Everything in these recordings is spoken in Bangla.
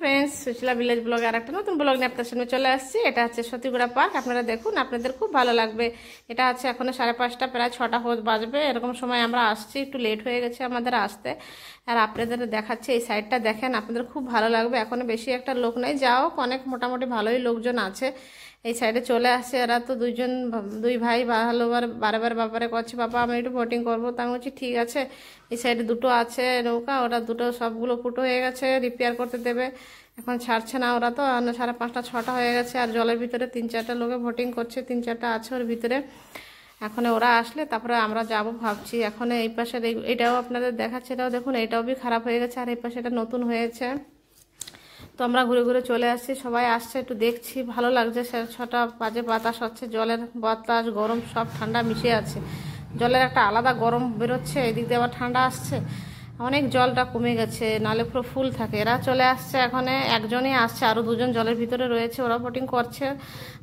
ফ্রেন্ডস, সুশীলা ভিলেজ ব্লগে আর একটা নতুন ব্লগ নিয়ে আপনার সামনে চলে আসছি। এটা হচ্ছে সতীগুড়া পার্ক। আপনারা দেখুন, আপনাদের খুব ভালো লাগবে। এটা হচ্ছে এখন 5:30, প্রায় 6টা বাজবে এরকম সময় আমরা আসছি। একটু লেট হয়ে গেছে আমাদের আসতে। আর আপনাদের দেখাচ্ছে এই সাইডটা দেখেন, আপনাদের খুব ভালো লাগবে। এখন বেশি একটা লোক নেই, যাও অনেক মোটামুটি ভালোই লোকজন আছে। এই সাইডে চলে আসছে এরা তো দুই ভাই বারবার ব্যাপারে করছে, বাবা আমি একটু বোটিং করবো। তা আমি বলছি ঠিক আছে। এই সাইডে দুটো আছে নৌকা, ওরা দুটো সবগুলো ফুটো হয়ে গেছে, রিপেয়ার করতে দেবে। এখন ছাড়ছে না ওরা, তো 5:30 6টা হয়ে গেছে। আর জলের ভিতরে 3-4টা লোকে বোটিং করছে, 3-4টা আছে ওর ভিতরে। এখন ওরা আসলে তারপরে আমরা যাব ভাবছি। এখন এই পাশের এইটাও আপনাদের দেখাচ্ছে, এটাও দেখুন, এইটাও খারাপ হয়ে গেছে। আর এই পাশে এটা নতুন হয়েছে। তো আমরা ঘুরে ঘুরে চলে আসছি, সবাই আসছে, একটু দেখছি, ভালো লাগছে। 6টা বাজে, বাতাস হচ্ছে, জলের বাতাস গরম সব ঠান্ডা মিশে আছে। জলের একটা আলাদা গরম বেরোচ্ছে, এদিক দিয়ে আবার ঠান্ডা আসছে। অনেক জলটা কমে গেছে, নালে পুরো ফুল থাকে। এরা চলে আসছে, এখানে একজনই আসছে, আরও দুজন জলের ভিতরে রয়েছে, ওরা বোটিং করছে।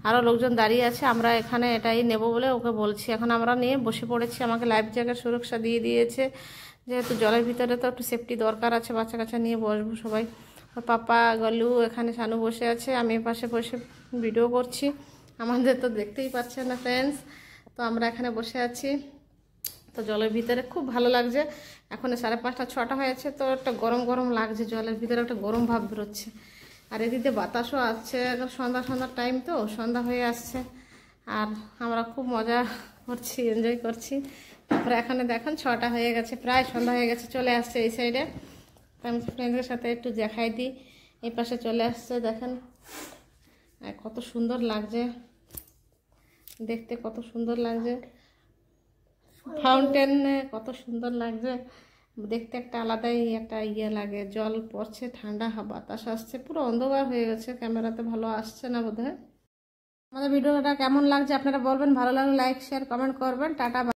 আরও লোকজন দাঁড়িয়ে আছে। আমরা এখানে এটাই নেব বলে ওকে বলছি। এখন আমরা নিয়ে বসে পড়েছি। আমাকে লাইফ জ্যাকেট সুরক্ষা দিয়ে দিয়েছে, যেহেতু জলের ভিতরে তো একটু সেফটি দরকার আছে। বাচ্চা কাচ্চা নিয়ে বসবো সবাই। পাপা গলু এখানে, শানু বসে আছে, আমি পাশে বসে ভিডিও করছি। আমাদের তো দেখতেই পাচ্ছেন না ফ্রেন্ডস। তো আমরা এখানে বসে আছি। তো জলের ভিতরে খুব ভালো লাগছে। এখন 5:30 6টা হয়েছে, তো একটা গরম গরম লাগছে, জলের ভিতরে একটা গরম ভাব বেরোচ্ছে। আর এদিকে বাতাসও আসছে, সন্ধ্যার টাইম, তো সন্ধ্যা হয়ে আসছে। আর আমরা খুব মজা করছি, এনজয় করছি। তারপরে এখানে দেখেন 6টা হয়ে গেছে, প্রায় সন্ধ্যা হয়ে গেছে, চলে আসছে এই সাইডে। আমি ফ্রেন্ডদের সাথে একটু দেখাই দিই। এই পাশে চলে আসছে, দেখেন কত সুন্দর লাগছে দেখতে, কত সুন্দর লাগছে। ফাউন্টেন কত সুন্দর লাগছে দেখতে, একটা আলাদাই একটা লাগে। জল পড়ছে, ঠান্ডা বাতাস আসছে, পুরো অন্ধকার হয়ে গেছে, ক্যামেরাতে ভালো আসছে না বোধহয়। আমাদের ভিডিওটা কেমন লাগছে আপনারা বলবেন, ভালো লাগলে লাইক শেয়ার কমেন্ট করবেন। টাটা।